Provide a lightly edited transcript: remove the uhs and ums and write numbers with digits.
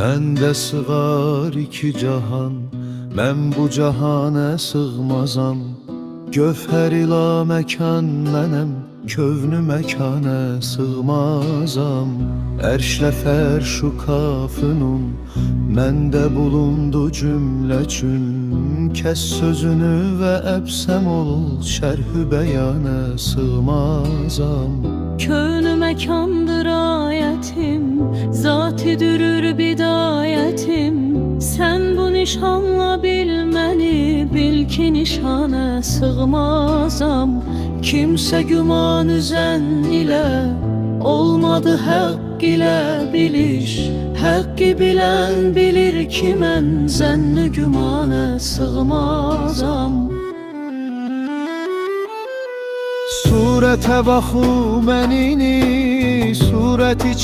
Məndə sığar iki cahan, mən bu cahana sığmazam. Gövhər ila məkan mənəm, kövnü məkana sığmazam. Ərşlə fərşu kafünun, məndə bulundu cümlə çün. Kəs sözünü və əbsəm ol, şərhü bəyana sığmazam. Könü mekandır ayetim, zat-ı dürür bidayetim. Sen bu nişanla bilmeni, bil ki nişana sığmazam. Kimse gümanı zənn ile, olmadı haqq ile biliş. Haqqı bilen bilir ki mən zənn-i gümana sığmazam. Surətə baxu mənini, surəti